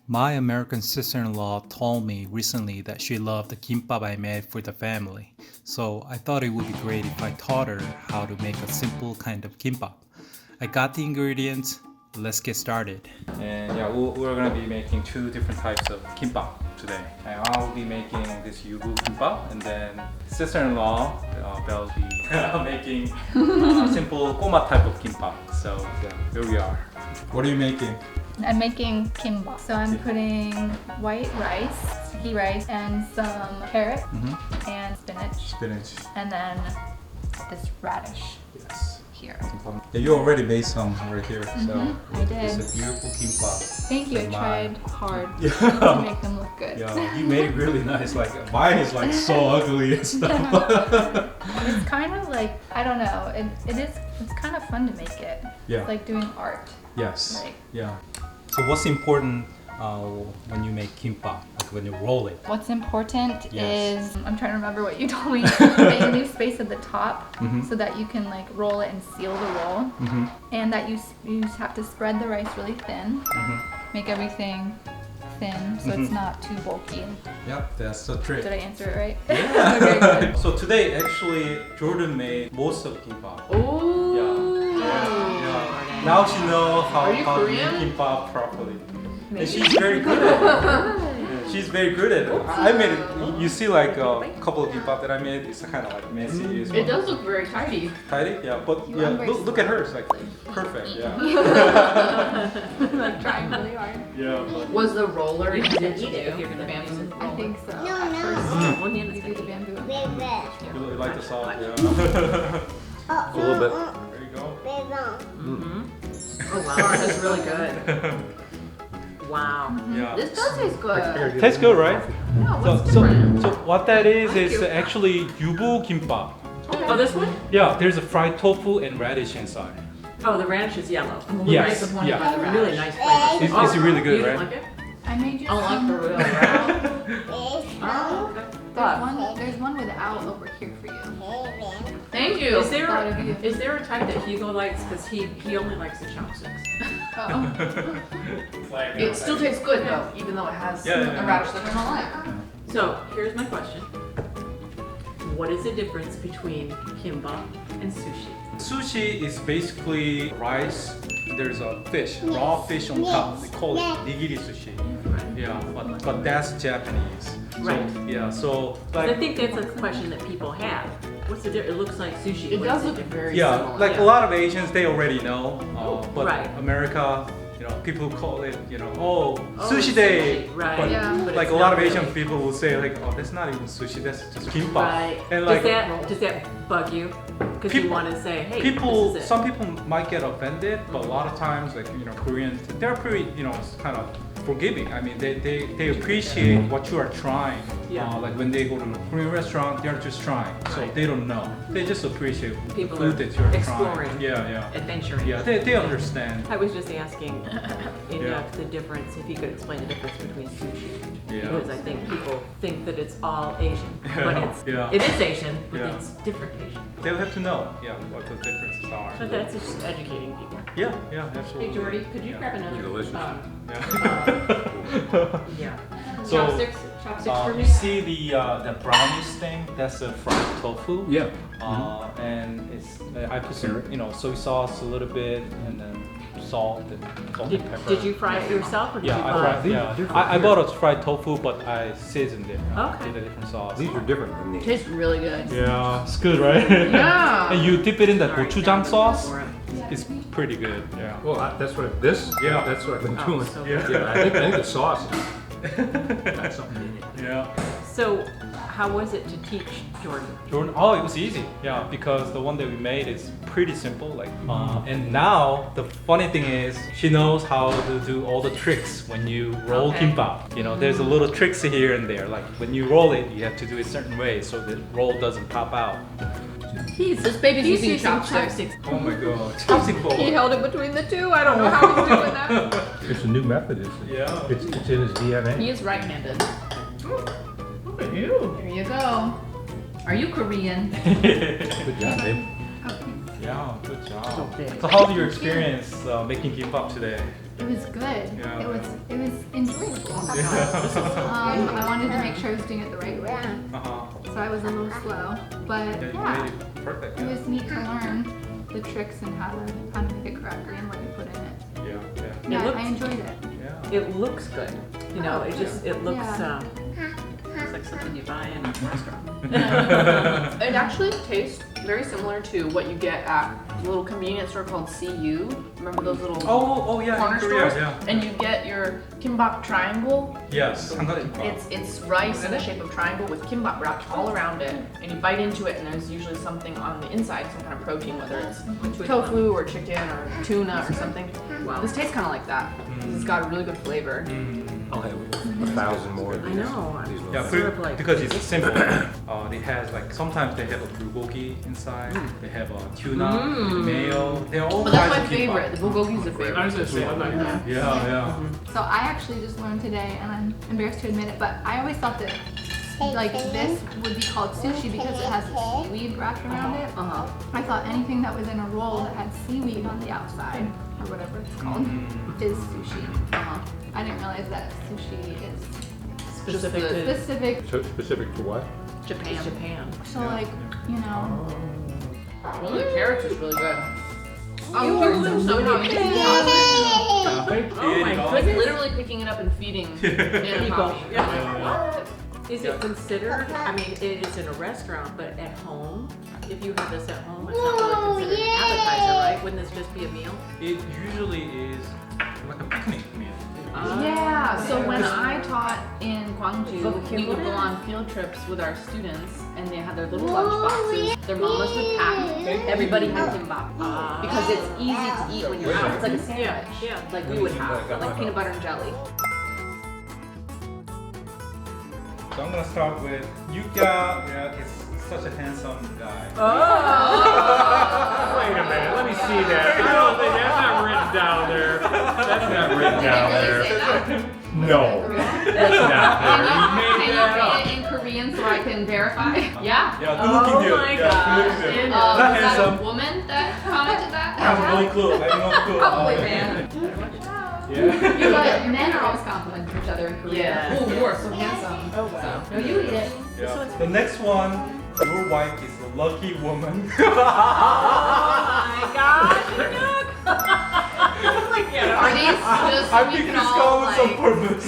My American sister-in-law told me recently that she loved the kimbap I made for the family. So I thought it would be great if I taught her how to make a simple kind of kimbap. I got the ingredients, let's get started. And yeah, we're gonna be making two different types of kimbap today. And I'll be making this yubu kimbap, and then sister-in-law will be making a simple koma type of kimbap. So yeah, here we are. What are you making? I'm making kimbap. So I'm putting white rice, sticky rice, and some carrot and spinach. And then this radish here. Yeah, you already made some right here. So I did. It's a beautiful kimbap. Thank you. I Mine. tried hard to make them look good. Yeah, you made it really nice. Like mine is like so ugly and stuff. It's kind of like, I don't know. It's kind of fun to make it. Yeah. It's like doing art. Yes. Like, Yeah. So what's important when you make kimbap, like when you roll it? what's important Yes. is, I'm trying to remember what you told me, that you leave space at the top so that you can like roll it and seal the roll. And that you have to spread the rice really thin, make everything thin so it's not too bulky. Yep, that's the trick. Did I answer it right? Yeah. Okay, good. So today actually Jordan made most of the kimbap. Oh. Yeah. Now she knows how to Korean? make kimbap properly. And she's very good at it. Yeah, she's very good at it. I made it. You see like a couple of kimbap that I made. It's kind of like messy. It does look very tidy. Tidy, yeah. But yeah, look at her. It's like perfect. Yeah. I'm trying really hard. Yeah. But Was the roller easy to do? I think so. One hand You is do the bamboo. you like the sauce? Yeah. A little bit. There you go. Oh wow, that's really good. Wow. Yeah. This does taste good. Tastes good, right? Yeah, what's different? So what that is you. actually yubu kimbap. Oh, this one? Yeah, there's a fried tofu and radish inside. Oh, the radish is yellow. Yes, Disappointed yeah. by the radish. Really nice flavor. It's really good, you right? Like it? I made you I don't like some. the real brown. Oh, okay. There's one without over here for you. Thank you. Is Thought of you. there a type that Hugo likes? Because he only likes the chopsticks. It still tastes good though, even though it has Yeah. a radish that I don't like. So here's my question. What is the difference between kimbap and sushi? Sushi is basically rice. There's a fish, raw fish on top. They call it nigiri sushi. Yeah, but that's Japanese. Right. So, yeah, so I like think that's a question that people have. What's the difference? It looks like sushi. It What does is look different? very yeah, similar. like a lot of Asians they already know, but Right. America, people call it, sushi day. Right. But Yeah. But like it's a lot of not Asian really. people will say like, oh, that's not even sushi, that's just kimbap. Right. And like Does that bug you? Because you People- want to say, hey, people, this is it. some people might get offended, but a lot of times, like Koreans, they're pretty, kind of forgiving. I mean, they appreciate what you are trying. Yeah. Like when they go to a Korean restaurant, they're just trying, so Right. they don't know. They just appreciate People food are that you're exploring. trying. Yeah. Adventuring. Yeah, they understand. I was just asking Yeah. the difference, if you could explain the difference between sushi. Yeah. Because I think people think that it's all Asian, but Yeah. it is Asian, but Yeah. it's different Asian. They'll have to know, what the differences are. But that's just educating people. Yeah, absolutely. Hey Jordy, could you Yeah. grab another? Delicious. Yeah. So, Chopsticks for me. you see the brownish thing? That's the fried tofu. Yeah. And it's I put some soy sauce a little bit and then salt and pepper. Did you fry it yourself or did Yeah, you I buy fried. Yeah, I bought a fried tofu, but I seasoned it. Okay. Did a different sauce. These are different than these. Tastes really good. Yeah, it's good, right? Yeah. And you dip it in the Sorry, gochujang sauce. for it. It's pretty good. Yeah. Well, that's what Yeah. that's what I've been Oh, doing. so Yeah. I think the sauce got something in it. Yeah. So, how was it to teach Jordan? Jordan, oh, it was easy. Yeah, because the one that we made is pretty simple. Like, and now the funny thing is, she knows how to do all the tricks when you roll Okay. kimbap. There's a little tricks here and there. Like when you roll it, you have to do it a certain way so the roll doesn't pop out. This baby's He's using using chopsticks. Oh my god, chopstick bowl. He held it between the two. I don't know how he's doing that. It's a new method, isn't it? Yeah. It's in his DNA. He is right-handed. Look at you. Here you go. Are you Korean? Good job, babe. Yeah, good job. So big. So how was your experience making gimbap today? It was good. Yeah. It was enjoyable. I wanted to make sure I was doing it the right way, so I was a little slow. But You yeah, made it perfect. it was neat to learn the tricks and how to make it correctly and what you put in it. Yeah. Yeah, looks- I enjoyed it. Yeah. It looks good. You know, Oh, it looks yeah. looks like something you buy in a restaurant. It actually tastes very similar to what you get at a little convenience store called CU. Remember those little Oh yeah, corner in Korea, stores? yeah. And you get your kimbap triangle. Yes, 삼각김밥. It's rice in the shape of triangle with kimbap wrapped all around it, and you bite into it, and there's usually something on the inside, some kind of protein, whether it's tofu or chicken or tuna or something. Wow. This tastes kind of like that. It's got a really good flavor. I'll have 1,000 more of I these. know. These little- Yeah, Sort of like- because it's simple. It has like sometimes they have a bulgogi inside. They have a tuna, mayo. They're all But that's kinds my of kimbap. favorite. The bulgogi's a favorite. I was gonna say, I like that. Yeah. So I actually just learned today, and I'm embarrassed to admit it, but I always thought that like this would be called sushi because it has seaweed wrapped around it. I thought anything that was in a roll that had seaweed on the outside, or whatever it's called, is sushi. I didn't realize that sushi is Specific to specific. So specific to what? Japan. Japan. So like, you know, One of the carrots is really good. You learned so much. Oh my Like goodness. literally picking it up and feeding and People. people. Yeah. Is it considered, I mean, it is in a restaurant, but at home, if you have this at home, it's not really considered an appetizer, right? Wouldn't this just be a meal? It usually is like a picnic meal. Yeah, so when I taught in Gwangju, we would go Kirbytan. on field trips with our students and they had their little lunch boxes. Their mamas would pack, everybody had kimbap. Because it's easy to eat when you're out. It's like a sandwich. Yeah. Like we would have, but like peanut butter and jelly. So I'm gonna start with Yuka. Yeah, he's such a handsome guy. Wait a minute, let me see that. I don't think that's not written down there. That's not written down there. No, that's not there. You made that up. Can you read it in Korean so I can verify? Yeah. Yeah, good looking dude. my Yeah, gosh. good looking dude. Was Not that handsome. a woman that commented that? I have no clue. I have no clue. Probably man. Yeah. but men are always complimenting each other in Korea. Yeah. Oh, you're so handsome. Oh, wow. No, you eat it. Yeah. The next one, your wife is a lucky woman. Oh my gosh. Are these just I so we think can this all comments on like... purpose.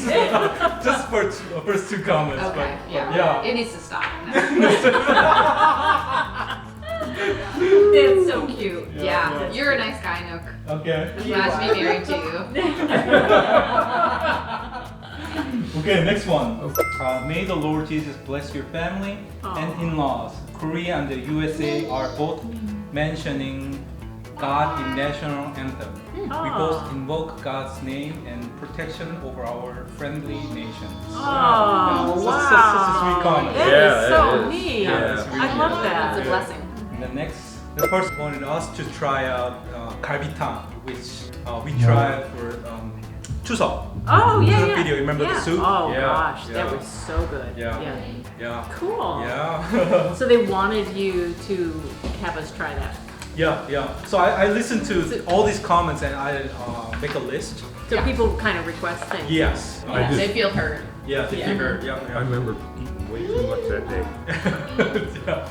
Just for first two comments. Okay, but, yeah. Yeah. It needs to stop. It's so cute. Yeah, you're a nice guy, Nook. Okay. I'm glad to be married to you. Okay, next one. May the Lord Jesus bless your family and in-laws. Korea and the USA are both mentioning God in national anthem. We both invoke God's name and protection over our friendly nations. Oh, Such a sweet comment. That Yeah, is so it is. neat. Yeah. I love It's a that. blessing. And the next, the person wanted us to try out Kirbytan, which we tried for Chuseok. Oh, yeah, Chuseok yeah. video, remember the Yeah. soup? Oh, Yeah, gosh, that yeah. was so good. Yeah. Yeah. Cool. Yeah. So they wanted you to have us try that. Yeah. So I listened to all these comments and I make a list. So people kind of request things. Yes. I just- They feel heard. Yeah, they figure. Yeah. I remember eating way too much that day. yeah.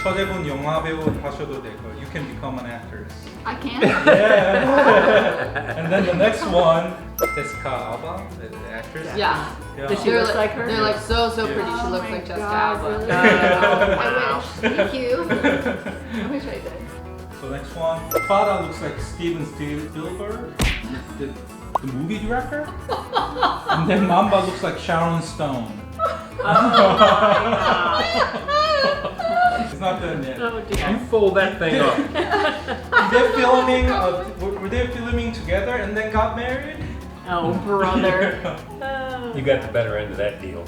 처제분 영화 배우 하셔도 되고, you can become an actress. I can. Yeah. And then the next one, Jessica Alba, the actress. Yeah. Yeah. Does she They're look like her? They're like so pretty. Yeah. She looks Oh like my Jessica God, Alba. really? Wow. I wish. Thank you. I wish I did. So next one, Prada looks like Steven Spielberg, the movie director. And then Mamba looks like Sharon Stone. It's not done yet. Oh, You dear. fold that thing up. They're filming. Were they filming together and then got married? Oh, brother. You got the better end of that deal.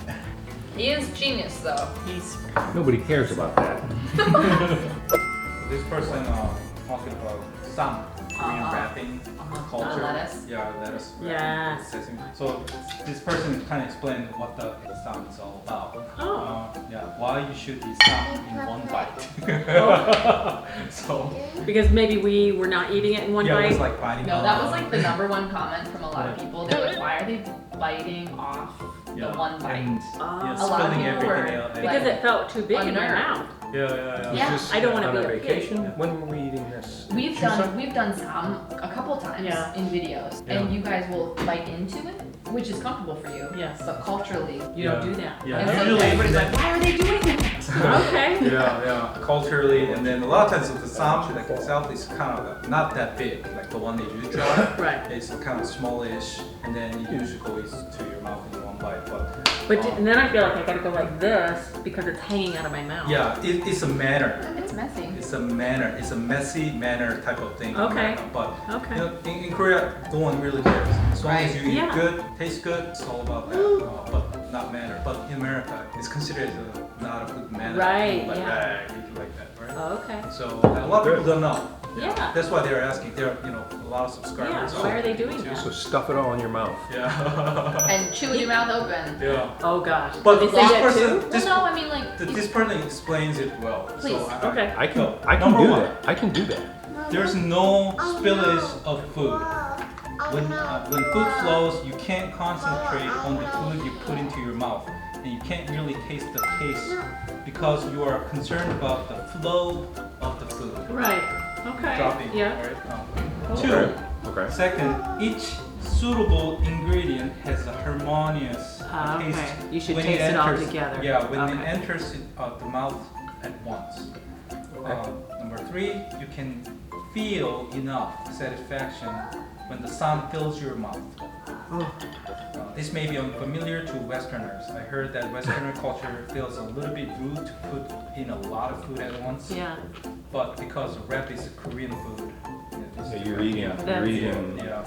He is genius though. He's Nobody cares about that. This person talking about Ssam. Korean wrapping culture. Lettuce. Yeah, lettuce. wrapping Yeah. with sesame. So this person kind of explained what the Ssam is all about. Oh. Yeah, why you should eat Ssam in one bite. So Because maybe we were not eating it in one yeah, it was bite. like biting. No, on- that was like the #1 comment from a lot of people. They're like, why are they biting off yeah, the one bite? and, Oh. yeah, A lot of spilling people everything were out. Because it felt too big in my unnerved. mouth. Yeah. Yeah. I don't want to on be a a vacation. pig. When were we eating this? We've done some a couple times Yeah. in videos, Yeah. and you guys will bite into it, which is comfortable for you. Yes. But culturally, You don't do that. Yeah, and so usually everybody's then- like, why are they doing that? Okay. yeah, culturally, and then a lot of times the Ssam like itself is kind of not that big, like the one that you try. Right. It's kind of smallish, and then it usually goes to your mouth in one bite. But And then I feel like I gotta go like this because it's hanging out of my mouth. yeah, it's a manner. It's messy. It's a manner. It's a messy manner type of thing. in Okay. America. But Okay. you know, in Korea, no one really cares. As long as you eat Yeah. good, taste good, it's all about that. But not manner. But in America, it's considered not a good manner. Right, Like yeah. that, like that, right? Oh, okay. So a lot of people don't know. Yeah. That's why they're asking. There are a lot of subscribers. Yeah, why are they doing too. that? So stuff it all in your mouth. Yeah. And chew with your mouth open. Yeah. Oh gosh. But they this say that person, too? this, Well, no, I mean like. this person explains it well. Please. So Okay. I can Number do one. that. I can do that. There's no spillage of food. When food flows, you can't concentrate on the food you put into your mouth, and you can't really taste the taste because you are concerned about the flow of the food Right. Okay. dropping. Yeah. Right? Okay. Two. Okay. Second, each suitable ingredient has a harmonious Ah, taste. okay. You should when taste it all enters- together. Yeah, when it Okay. enters the mouth at once. Number three, you can feel enough satisfaction when the Ssam fills your mouth. This may be unfamiliar to Westerners. I heard that Westerner culture feels a little bit rude to put in a lot of food at once. Yeah. But because wrap is Korean food, Yeah, you're eating. Yeah. You're eating. Yeah.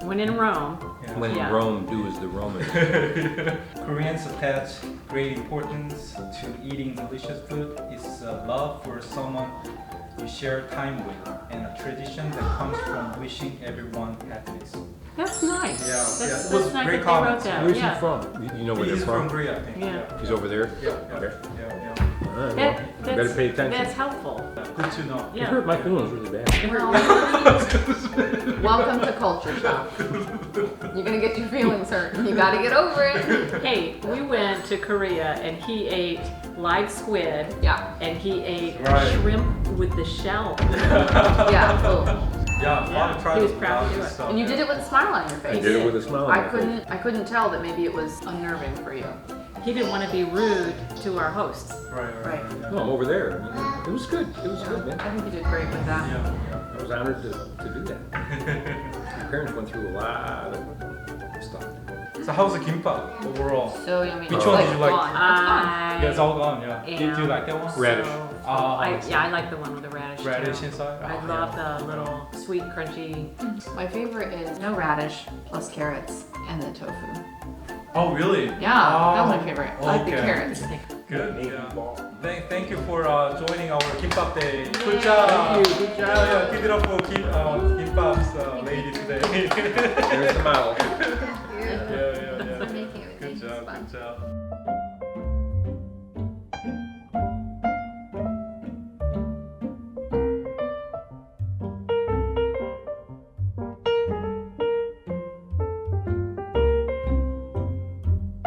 When in Rome. Yeah. When Yeah. in Rome, do as the Romans. Koreans attach great importance to eating delicious food. It's a love for someone you share time with, and a tradition that comes from wishing everyone happiness. That's nice. Yeah, That's, yeah. It that's was nice great that they wrote comments. that. Where's yeah. he from? You know where He's they're from from? Korea, I think. Yeah. He's over there? Yeah. Okay. Yeah. All right, well, That, you that's, better pay attention. That's helpful. Good to know. It Yeah. hurt my feelings really bad. Welcome to culture shock. You're gonna get your feelings hurt. You gotta get over it. Hey, we went to Korea and he ate live squid Yeah. and he ate Right. shrimp with the shell. Yeah. Cool. Yeah, a lot of He was tribal proud to do it. stuff. And you did it with a smile on your I face. did it with a smile on I my face. couldn't tell that maybe it was unnerving for you. He didn't want to be rude to our hosts. Right. No, I'm over there. It was good. It was good, man. I think you did great with that. Yeah. I was honored to do that. My parents went through a lot of stuff. So how's the gimbap overall? So yummy. Which It's one did you like? gone. It's gone. I, Yeah, it's all gone. Yeah. Did you like that one? Radish. I like the one with the radish. too. Radish inside. I Oh, love yeah. the little sweet, crunchy. My favorite is no radish plus carrots and the tofu. Oh really? Yeah, that was my favorite. I like the okay. carrots. Good. Navy Yeah. ball. Thank you for joining our Kimbap Day. Good job. Thank you. Good job. Yeah, give it up for Kimbap's lady today. There's the model.